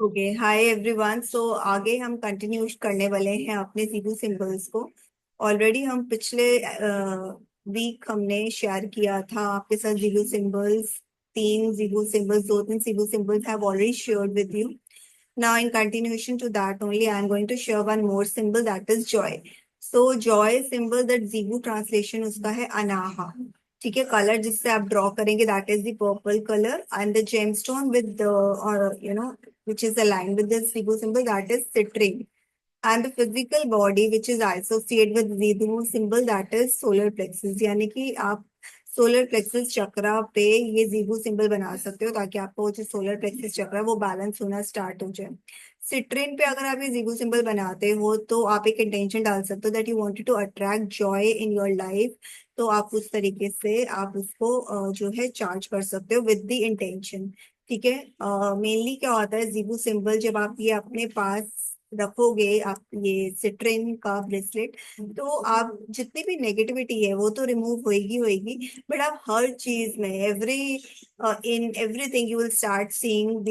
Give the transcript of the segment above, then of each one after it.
Okay, hi everyone. सो आगे हम continue करने वाले हैं अपने जीबू सिंबल्स को। ऑलरेडी हम पिछले वीक हमने शेयर किया था आपके साथ जीबू सिंबल्स। तीन जीबू सिंबल्स, दो तीन Zibu symbols have already shared with you. Now in continuation to that only I am going to share one more symbol, that is joy. So joy symbol, that Zibu translation उसका है अनाहा। ठीक है, colour जिससे आप draw करेंगे that is the purple colour, and the gemstone with और which is aligned with this Cebu symbol, that is citrine. And the physical body which is associated with Cebu symbol, that is solar plexus। यानी कि आप solar plexus चक्रा पे ये जीबू symbol बना सकते हो ताकि आपको वो जो सोलर प्लेक्सस चक्र है वो बैलेंस होना स्टार्ट हो जाए। सिट्रिन पे अगर आप ये जीबू सिंबल बनाते हो तो आप एक इंटेंशन डाल सकते हो that you wanted to attract joy in your life. तो आप उस तरीके से आप उसको जो है चार्ज कर सकते हो विद द इंटेंशन। ठीक है, मेनली क्या होता है जीबू सिंबल, जब आप ये अपने पास रखोगे, आप ये सिट्रिन का ब्रेसलेट, तो आप जितनी भी नेगेटिविटी है वो तो रिमूव होएगी होएगी, बट आप हर चीज में in everything you will start seeing the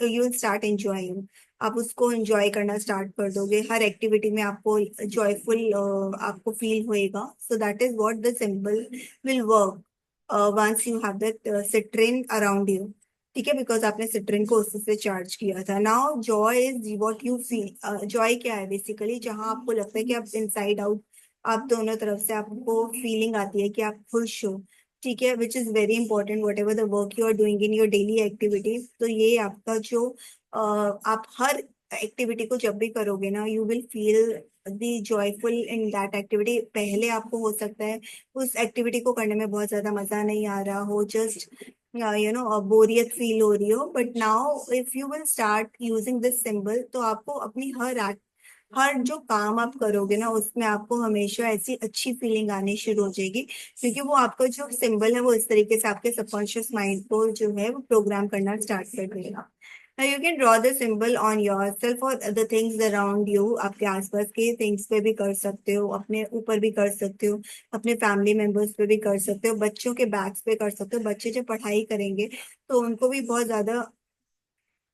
you will start enjoying. आप उसको एंजॉय करना स्टार्ट कर दोगे, हर एक्टिविटी में आपको जॉयफुल आपको फील होएगा। So that is what the symbol will work once you have that citrine around you. ठीक है, बिकॉज आपने सिट्रिन को उससे चार्ज किया था। Now Joy is what you feel. Joy क्या है बेसिकली, जहां आपको लगता है कि आप इनसाइड आउट, आप दोनों तरफ से आपको फीलिंग आती है कि आप खुश हो। ठीक है, which is very important whatever the work you are doing in your daily activity. तो ये आपका जो आप हर एक्टिविटी को जब भी करोगे ना, you will feel the joyful in that activity. पहले आपको हो सकता है उस एक्टिविटी को करने में बहुत ज्यादा मजा नहीं आ रहा हो, जस्ट बोरियत फील हो रही हो, but now if you will start using this symbol तो आपको अपनी हर जो काम आप करोगे ना उसमें आपको हमेशा ऐसी अच्छी फीलिंग आनी शुरू हो जाएगी, क्योंकि वो आपका जो सिंबल है वो इस तरीके से आपके सबकॉन्शियस माइंड को जो है वो प्रोग्राम करना स्टार्ट कर देगा। Now you can draw the symbol on yourself or the things around you। आपके आसपास के थिंग्स पे भी कर सकते हो, अपने ऊपर भी कर सकते हो, अपने फैमिली मेंबर्स पे भी कर सकते हो, बच्चों के बैग्स पे कर सकते हो। बच्चे जब पढ़ाई करेंगे तो उनको भी बहुत ज्यादा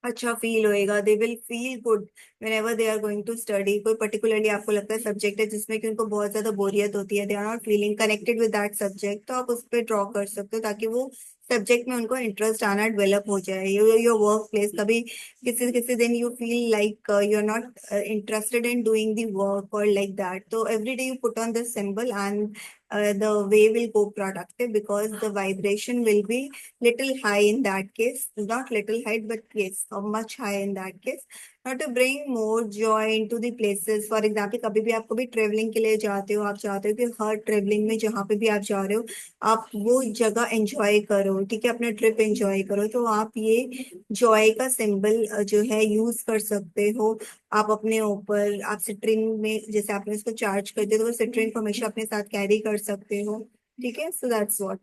अच्छा फील होएगा, they will feel good whenever they are going to study. कोई पर्टिकुलरली आपको लगता है सब्जेक्ट है जिसमें कि उनको बहुत ज्यादा बोरियत होती है, they are not feeling connected with that subject, तो आप उस पर ड्रॉ कर सकते हो ताकि वो सब्जेक्ट में उनको इंटरेस्ट आना डेवलप हो जाए। योर वर्क प्लेस, कभी किसी किसी दिन you feel like you are not interested in doing the work और लाइक दैट, तो every day you put on this symbol and the way will go productive, because the vibration will be little high in that case, not little high but yes, much high in that case, now to bring more joy into the places। for example, कभी भी आप कभी travelling के लिए जाते हो, आप चाहते हो कि हर ट्रेवलिंग में जहाँ पे भी आप जा रहे हो आप वो जगह एंजॉय करो। ठीक है, अपना ट्रिप एंजॉय करो, तो आप ये जॉय का सिंबल जो है यूज कर सकते हो। आप अपने ऊपर, आप सिट्रिन में जैसे आपने इसको चार्ज कर दिया तो वो सिट्रिन को हमेशा अपने साथ कैरी कर सकते हो। ठीक है, so that's what.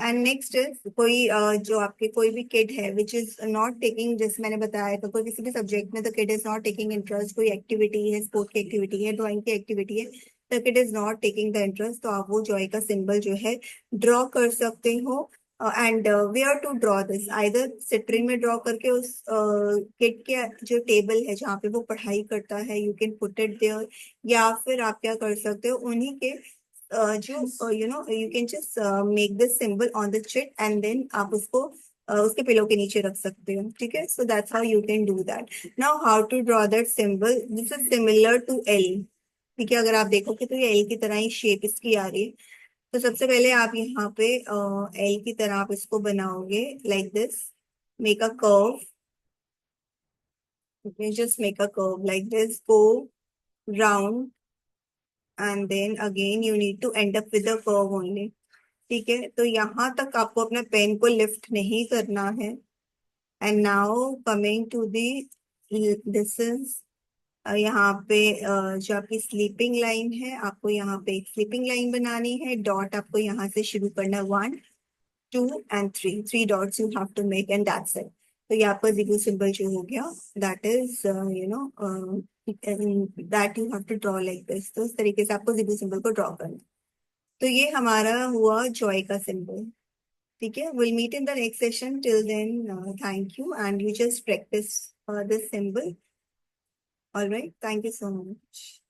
And next is कोई जो आपके कोई भी किड है विच इज नॉट टेकिंग, जैसे मैंने बताया था, कोई किसी भी सब्जेक्ट में, तो kid is not taking interest, कोई एक्टिविटी है, स्पोर्ट की एक्टिविटी है, ड्राइंग की एक्टिविटी है, तो kid is not taking the interest, तो आप वो जॉय का सिंबल जो है ड्रॉ कर सकते हो। And where to draw this, either citrine में ड्रॉ करके उस किड के जो टेबल है जहाँ पे वो पढ़ाई करता है, you can put it there, या फिर आप क्या कर सकते हो उन्हीं के जो you can just make this symbol on the chit and then आप उसको उसके पिलो के नीचे रख सकते हो। ठीक है, so that's how you can do that. Now how to draw that symbol, this is similar to L. ठीक है, अगर आप देखोगे तो ये एल की तरह ही शेप इसकी आ रही है। तो सबसे पहले आप यहाँ पे एल की तरह आप इसको बनाओगे like this, make a curve. Okay, just make a curve like this, go round, and then again you need to end up with a curve only. ठीक है, तो यहाँ तक आपको अपने पेन को लिफ्ट नहीं करना है। And now coming to the, this is यहाँ पे जो आपकी स्लीपिंग लाइन है, आपको यहाँ पे एक स्लीपिंग लाइन बनानी है। डॉट आपको यहाँ से शुरू करना है, 1 2 and 3, 3 dots you have to make and that's it। तो ये आपका जीरो सिंबल जो हो गया, that is that you have to draw like this. तो इस तरीके से आपको जीरो सिंबल को ड्रॉ करना है। तो ये हमारा हुआ जॉय का सिंबल। ठीक है, we'll meet in the next session. Till then, thank you, and you just practice this symbol. All right, thank you so much.